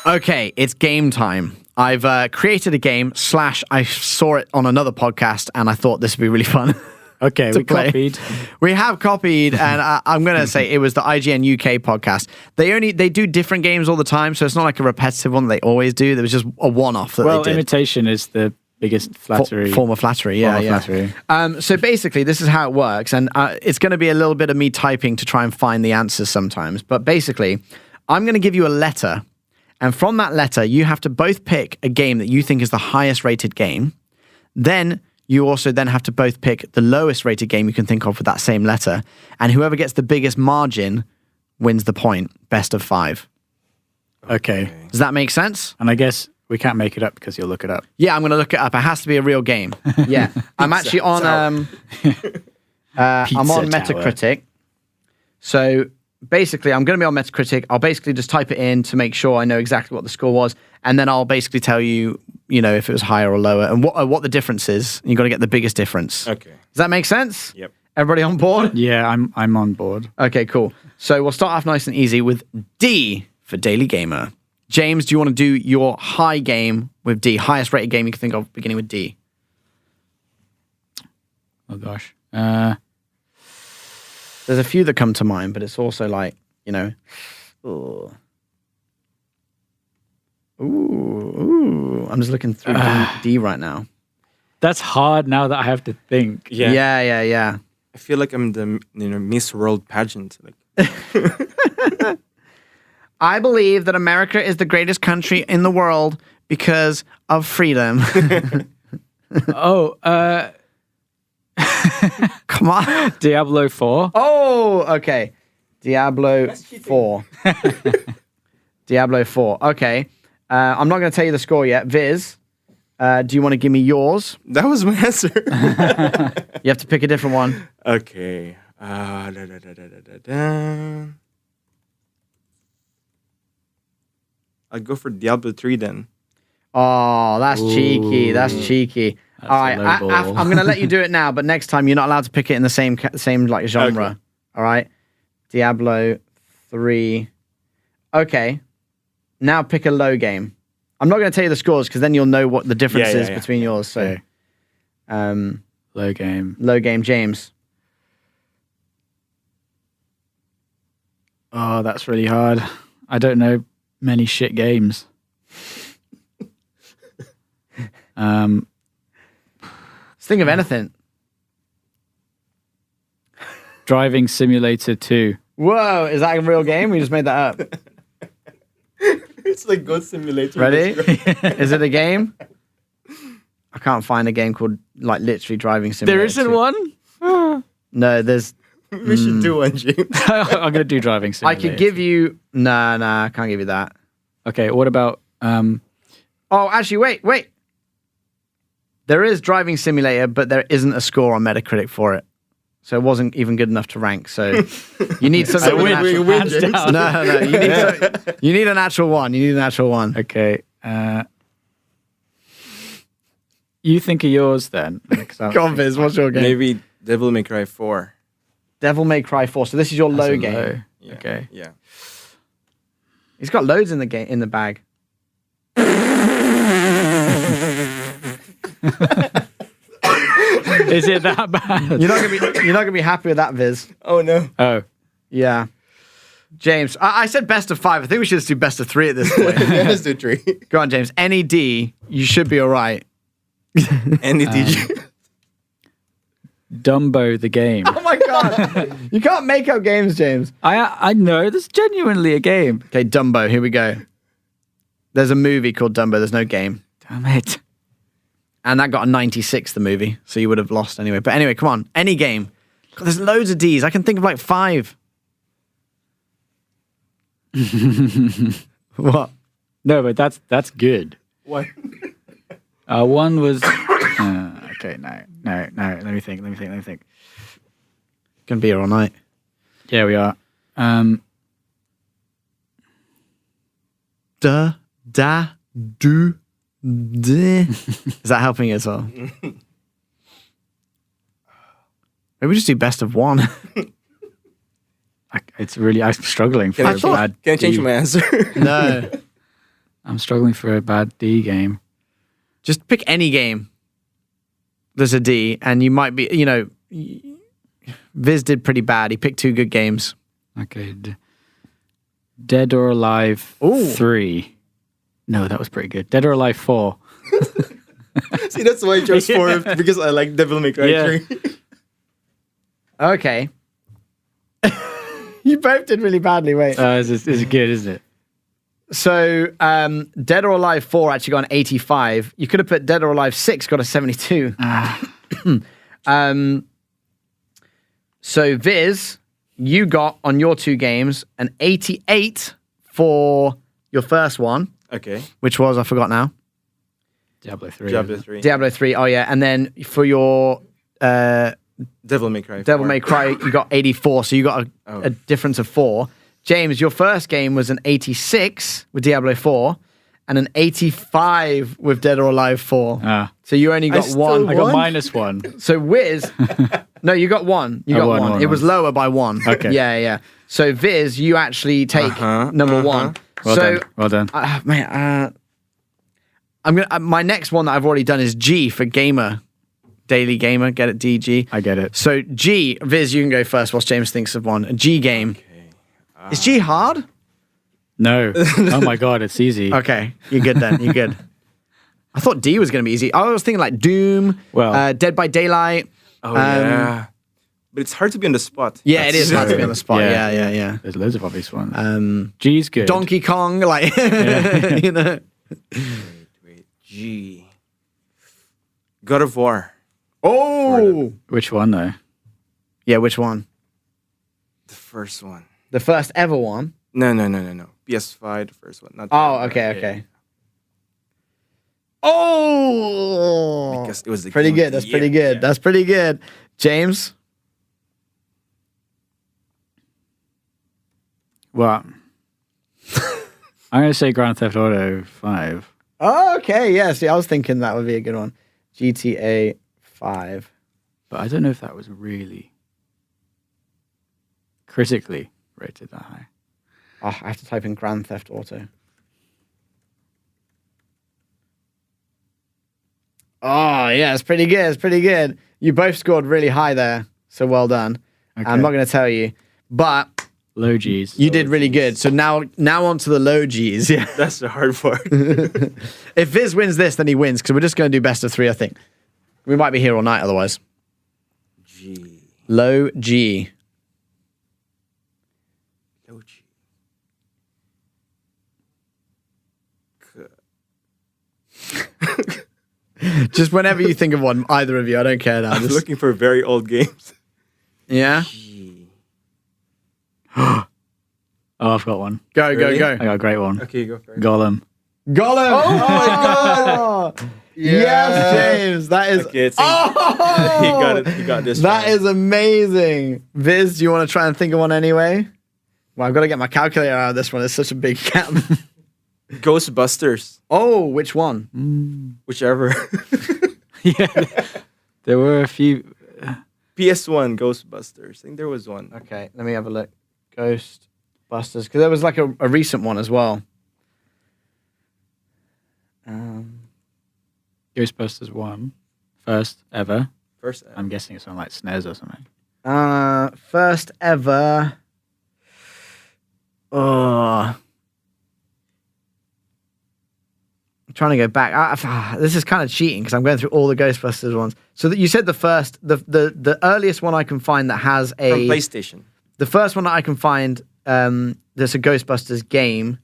Okay. It's game time. I've created a game / I saw it on another podcast and I thought this would be really fun. Okay, we copied. We have copied, and I'm going to say it was the IGN UK podcast. They do different games all the time, so it's not like a repetitive one that they always do. There was just a one-off that they did. Imitation is the biggest flattery. Form of flattery, yeah. Flattery. So basically, this is how it works, and it's going to be a little bit of me typing to try and find the answers sometimes. But basically, I'm going to give you a letter, and from that letter, you have to both pick a game that you think is the highest rated game. Then you also then have to both pick the lowest rated game you can think of with that same letter. And whoever gets the biggest margin wins the point. Best of 5. Okay. Does that make sense? And I guess we can't make it up because you'll look it up. Yeah, I'm going to look it up. It has to be a real game. Yeah. I'm actually on I'm on Metacritic. So basically, I'm going to be on Metacritic. I'll basically just type it in to make sure I know exactly what the score was. And then I'll basically tell you, if it was higher or lower and what the difference is. You've got to get the biggest difference. Okay. Does that make sense? Yep. Everybody on board? Yeah, I'm on board. Okay, cool. So we'll start off nice and easy with D for Daily Gamer. James, do you want to do your high game with D? Highest rated game you can think of beginning with D? Oh, gosh. There's a few that come to mind, but it's also like, Ooh. I'm just looking through D right now. That's hard now that I have to think. Yeah. I feel like I'm the Miss World pageant. I believe that America is the greatest country in the world because of freedom. Come on. Diablo 4. Oh, okay. Diablo 4. Diablo 4. Okay. I'm not going to tell you the score yet. Viz, do you want to give me yours? That was my answer. You have to pick a different one. Okay. I'll go for Diablo 3 then. Oh, that's cheeky. That's cheeky. That's All right, a low ball. I'm going to let you do it now, but next time you're not allowed to pick it in the same like genre. Okay. All right, Diablo 3. Okay, now pick a low game. I'm not going to tell you the scores because then you'll know what the difference is between yours. So, Okay. Low game. low game, James. Oh, that's really hard. I don't know many shit games. Think of anything. Driving Simulator 2. Whoa, is that a real game? We just made that up. It's like Goat Simulator. Ready? Is it a game? I can't find a game called like literally Driving Simulator. There isn't 2. one? No, there's. We should do one, James. I'm going to do Driving I Simulator. could give you. Nah, I can't give you that. Okay, what about... Oh, actually, wait. There is Driving Simulator, but there isn't a score on Metacritic for it. So it wasn't even good enough to rank. So you need something. with an actual- hands down. No. You need an actual one. You need an actual one. Okay. You think of yours then. Go on, Viz. What's your game? Maybe Devil May Cry 4. Devil May Cry 4. So this is your That's low a game. low. Yeah. Okay. Yeah. He's got loads in the game in the bag. Is it that bad? You're not gonna be happy with that, Viz. Oh, no. Oh. Yeah. James, I said best of 5. I think we should just do best of 3 at this point. Let's do 3. Go on, James. Any D, you should be all right. Any DJ. Dumbo the game. Oh my god. You can't make up games, James. I know, there's genuinely a game. Okay, Dumbo, here we go. There's a movie called Dumbo, there's no game. Damn it. And that got a 96, the movie, so you would have lost anyway. But anyway, come on, any game. God, there's loads of Ds. I can think of like 5. What? No, but that's good. What? One was... okay, no. Let me think. Gonna be here all night. Yeah, we are. Da, do, de. Is that helping you as well? Maybe we just do best of 1. I'm struggling for Can a bad I change D. my answer? No. I'm struggling for a bad D game. Just pick any game. There's a D, and you might be, Viz did pretty bad. He picked 2 good games. Okay. Dead or Alive Ooh. 3. No, that was pretty good. Dead or Alive 4. See, that's why I chose 4, because I like Devil May Cry Yeah. 3. Okay. You both did really badly. Wait. It's good, isn't it? So, Dead or Alive 4 actually got an 85. You could have put Dead or Alive 6, got a 72. So, Viz, you got on your 2 games an 88 for your first one, Okay. which was, I forgot now, Diablo 3. Diablo 3. Diablo 3. Oh, yeah. And then for your Devil May Cry 4. Devil May Cry, you got 84. So, you got a difference of 4. James, your first game was an 86 with Diablo 4 and an 85 with Dead or Alive 4. So you only got still 1. I got One? -1. So Wiz, no, you got 1. You got 1. one, It was one. lower by 1. Okay. Yeah. So Viz, you actually take number 1. Well done. I'm gonna. My next one that I've already done is G for gamer, daily gamer. Get it, DG. I get it. So G, Viz, you can go first whilst James thinks of one. A G game. Is G hard? No. Oh my god, it's easy. Okay, you're good then. You're good. I thought D was going to be easy. I was thinking like Doom, Well- Dead by Daylight. Oh, yeah. But it's hard to be on the spot. Yeah, it is hard to be on the spot. Yeah. Yeah. There's loads of obvious ones. G's good. Donkey Kong, like, you know. Wait. G. God of War. Oh! Which one though? Yeah, which one? The first one. The first ever one? No. PS5, the first one. Not Oh, okay. Oh, Because it was the pretty game of good. the That's pretty year. good. Yeah. That's pretty good. James? Well, I'm going to say Grand Theft Auto 5. Oh, okay. Yeah, see, I was thinking that would be a good one. GTA 5. But I don't know if that was really critically rated that high. Oh, I have to type in Grand Theft Auto. Oh, yeah, it's pretty good. It's pretty good. You both scored really high there, so well done. Okay. I'm not going to tell you, but Low G's. you did really good. So now on to the low G's. Yeah. That's the hard part. If Viz wins this, then he wins, because we're just going to do best of 3, I think. We might be here all night otherwise. G. Low G. Low G. Just whenever you think of one, either of you, I don't care now. I'm Just, looking for very old games. yeah? G. Oh, I've got one. Go. I got a great one. Okay, go for it. Gollum. Gollum! Oh my god! Yes, James, that is. Okay, Oh! he got it. He got this. That right. is amazing. Viz, do you want to try and think of one anyway? Well, I've got to get my calculator out of this one. It's such a big gap. Ghostbusters. Oh, which one? Whichever. Yeah. There were a few. PS1 Ghostbusters. I think there was one. Okay, let me have a look. Ghostbusters, because there was like a recent one as well. Ghostbusters 1. First ever. First. I'm guessing it's on like SNES or something. First ever. Oh. I'm trying to go back. This is kind of cheating because I'm going through all the Ghostbusters ones. So that you said the first, the earliest one I can find that has a From PlayStation. The first one that I can find that's a Ghostbusters game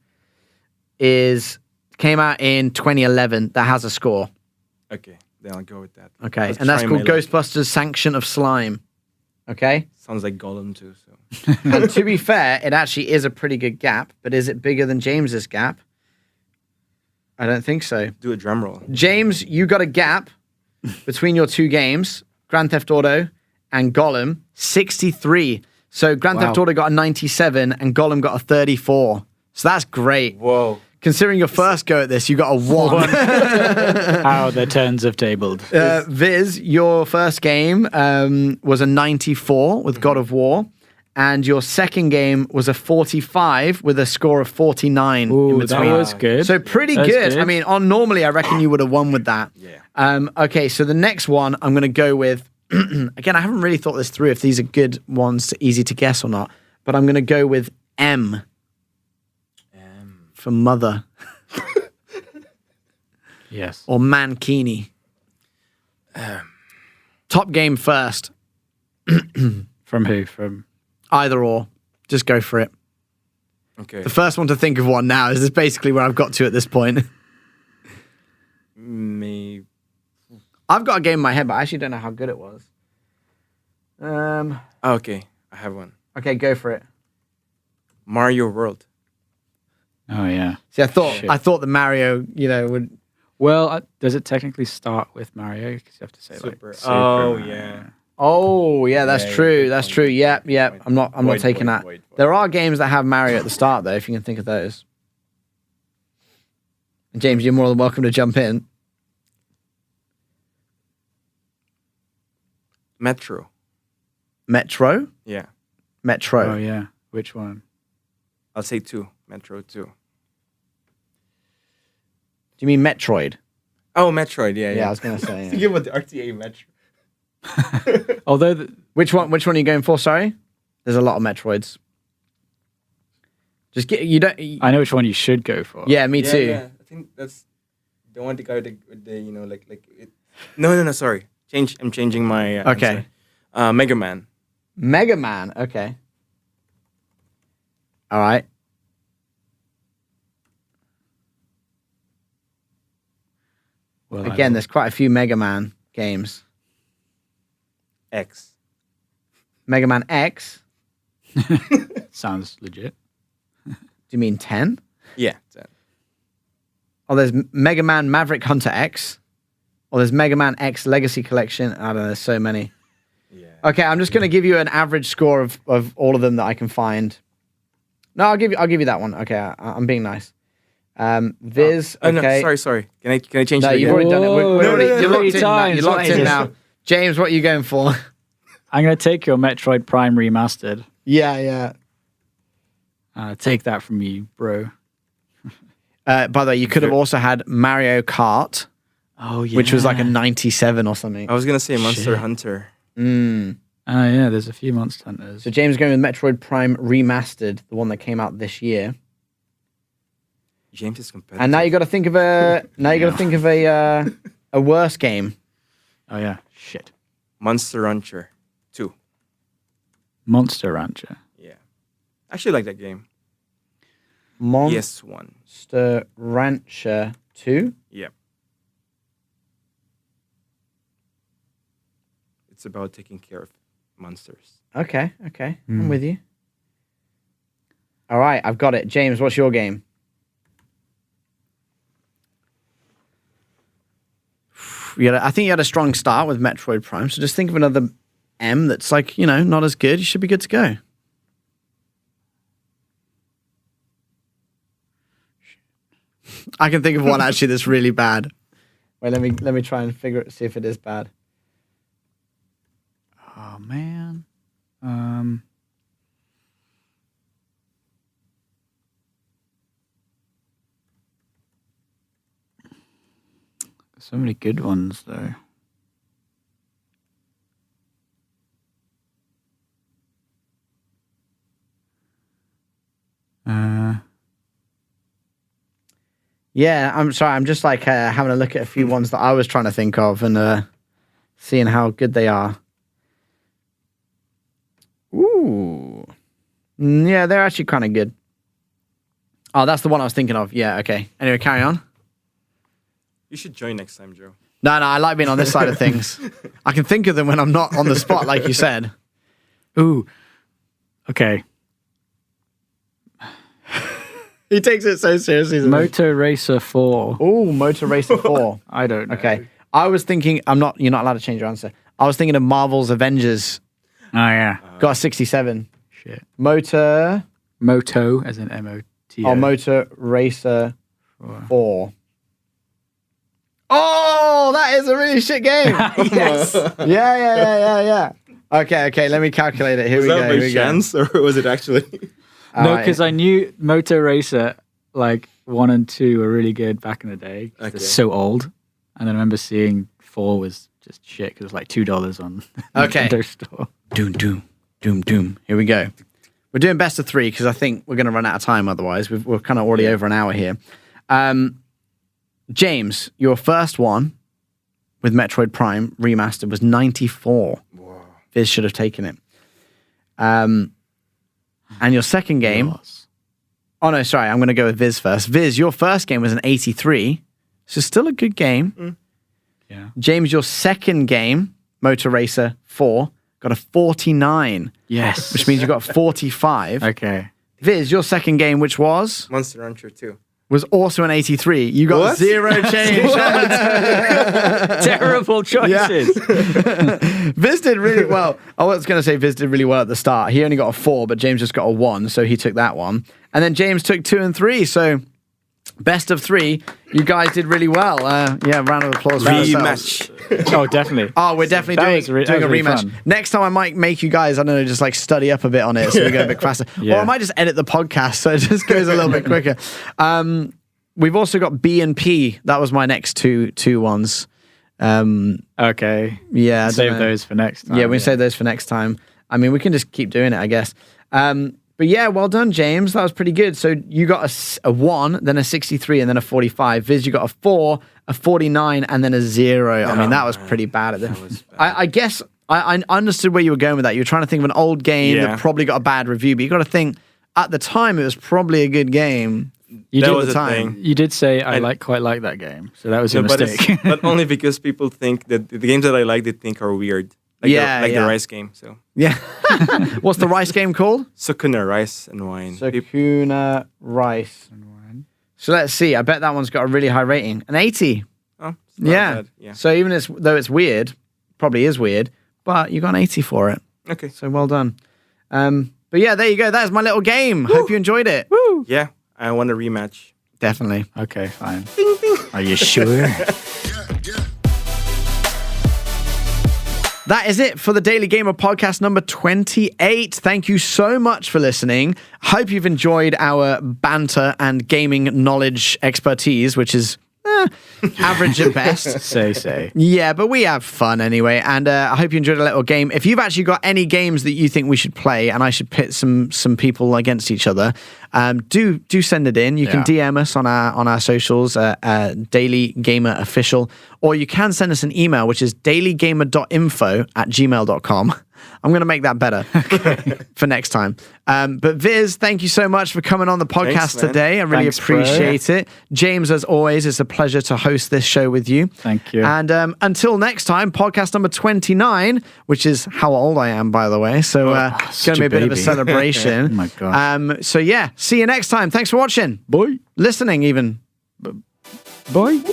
came out in 2011 that has a score. Okay, then I'll go with that. Okay, Let's and that's try called my luck. Ghostbusters Sanction of Slime. Okay? Sounds like Gollum too. So And to be fair, it actually is a pretty good gap, but is it bigger than James's gap? I don't think so. do a drum roll. James, you got a gap between your two games, Grand Theft Auto and Gollum, 63. So Grand Theft Auto got a 97 and Gollum got a 34. So that's great. Whoa. Considering your first go at this, you got a 1. How the turns have tabled. Viz, your first game was a 94 with God of War. And your second game was a 45 with a score of 49 in Ooh, between. that was good. So pretty That's good. good. I mean, normally I reckon you would have won with that. Yeah. Okay, so the next one I'm going to go with, again, I haven't really thought this through if these are good ones, easy to guess or not, but I'm going to go with M. For mother. Yes. Or Mankini. Top game first. From who? From Either or. Just go for it. Okay. The first one to think of one now is basically where I've got to at this point. Maybe. I've got a game in my head, but I actually don't know how good it was. Okay, I have one. Okay, go for it. Mario World. Oh yeah. See, I Shit. thought the Mario, would. Well, does it technically start with Mario? Because you have to say Super. like Super Oh, Mario. yeah. Oh, yeah, that's Yeah, true. good That's point. true. Yep. Point. I'm not Void, taking void, that. void, void. There are games that have Mario at the start, though, if you can think of those. And James, you're more than welcome to jump in. Metro. Metro? Yeah. Metro. Oh yeah. Which one? I'll say 2. Metro 2. Do you mean Metroid? Oh, Metroid. Yeah, Yeah, I was going to say. Yeah. Think about the RTA Metro. Although Which one are you going for? Sorry, there's a lot of Metroids. Just get you don't. I know which one you should go for. Yeah, me too. Yeah. I think that's the one the guy with the like it. No. Sorry. I'm changing my. Okay. Answer. Mega Man. Mega Man. Okay. All right. Well, Again, there's quite a few Mega Man games. X. Mega Man X. sounds legit. you mean 10? Yeah. 10. Oh, there's Mega Man Maverick Hunter X. Or there's Mega Man X Legacy Collection. I don't know, there's so many. Yeah. Okay, I'm just going to give you an average score of all of them that I can find. No, I'll give you that one. Okay, I'm being nice. Viz, okay. No, sorry. Can I change No, it you've again? already done it. You're locked in now. times. You're locked in now. James, what are you going for? I'm going to take your Metroid Prime Remastered. Yeah. Take that from you, bro. By the way, you could have also had Mario Kart. Oh, yeah. Which was like a 97 or something. I was going to say Monster Hunter. Yeah, there's a few Monster Hunters. So James is going with Metroid Prime Remastered, the one that came out this year. James is competitive. And now you got to think of a worse game. Oh yeah, shit. Monster Rancher 2. Monster Rancher. Yeah. I actually like that game. Monster PS1. Rancher 2? Yeah. It's about taking care of monsters. Okay. I'm with you. All right, I've got it. James, what's your game? I think you had a strong start with Metroid Prime, so just think of another M that's like, not as good. You should be good to go. I can think of one actually that's really bad. Wait, let me try and see if it is bad. Oh man. So many good ones though. Yeah, I'm sorry. I'm just like having a look at a few ones that I was trying to think of and seeing how good they are. Ooh. Yeah, they're actually kind of good. Oh, that's the one I was thinking of. Yeah, okay. Anyway, carry on. You should join next time, Joe. No, I like being on this side of things. I can think of them when I'm not on the spot, like you said. Ooh. Okay. He takes it so seriously. Motor Racer 4. Ooh, Motor Racer 4. I don't know. Okay. I was thinking, you're not allowed to change your answer. I was thinking of Marvel's Avengers. Oh, yeah. Got a 67. Shit. Moto, as in M-O-T-O. or Motor Racer 4. Oh, that is a really shit game. Yes. Yeah. Okay, let me calculate it. Here we go. Was that by chance, or was it actually? No, because I knew Motor Racer, like 1 and 2 were really good back in the day. Okay. They're so old. And I remember seeing 4 was just shit because it was like $2 on the Nintendo store. Doom. Here we go. We're doing best of 3 because I think we're going to run out of time otherwise. We're kind of already over an hour here. James, your first one with Metroid Prime Remastered was 94. Whoa. Viz should have taken it. And your second game... Yes. Oh, no, sorry. I'm going to go with Viz first. Viz, your first game was an 83. So still a good game. Yeah. James, your second game, Motor Racer 4, got a 49. Yes. Which means you got 45. Okay. Viz, your second game, which was Monster Rancher 2. was also an 83. You got What? 0 change. Terrible choices. Viz did really well. I was going to say Viz did really well at the start. He only got a 4, but James just got a 1, so he took that one. And then James took 2 and 3, so best of 3. You guys did really well. Round of applause for yourselves. Rematch. Oh, definitely. Oh, we're definitely doing a really rematch. fun. Next time I might make you guys, I don't know, just like study up a bit on it so we go a bit faster. Yeah. Or I might just edit the podcast so it just goes a little bit quicker. We've also got B and P. That was my next two ones. Okay. Yeah. Save those for next time. Yeah, we save those for next time. I mean, we can just keep doing it, I guess. But yeah, well done, James. That was pretty good. So you got a 1, then a 63, and then a 45. Viz, you got a 4, a 49, and then a 0. I mean, that was pretty bad. I guess I understood where you were going with that. You were trying to think of an old game that probably got a bad review, but you got to think at the time it was probably a good game. That was a thing. You did say I quite like that game, so that was your mistake. But only because people think that the games that I like, they think are weird. the rice game. So yeah. What's the rice game called? Sukuna Rice and Wine. Sukuna Rice and Wine. So let's see. I bet that one's got a really high rating. An 80. Oh, it's not bad. Yeah. So even though it's weird, probably is weird, but you got an 80 for it. Okay. So well done. But yeah, there you go. That's my little game. Woo. Hope you enjoyed it. Woo. Yeah, I want a rematch. Definitely. Okay, fine. Ding, ding. Are you sure? That is it for the Daily Gamer podcast number 28. Thank you so much for listening. Hope you've enjoyed our banter and gaming knowledge expertise, which is average at best. Say. Yeah, but we have fun anyway, and I hope you enjoyed a little game. If you've actually got any games that you think we should play and I should pit some people against each other, do send it in. You can DM us on our socials, Daily Gamer Official, or you can send us an email, which is dailygamer.info@gmail.com. I'm going to make that better for next time. But Viz, thank you so much for coming on the podcast today. I really appreciate it. James, as always, it's a pleasure to host this show with you. Thank you. And until next time, podcast number 29, which is how old I am, by the way. So it's going to be a bit of a celebration. Oh my gosh. So yeah, see you next time. Thanks for watching. Bye. Listening even. Bye.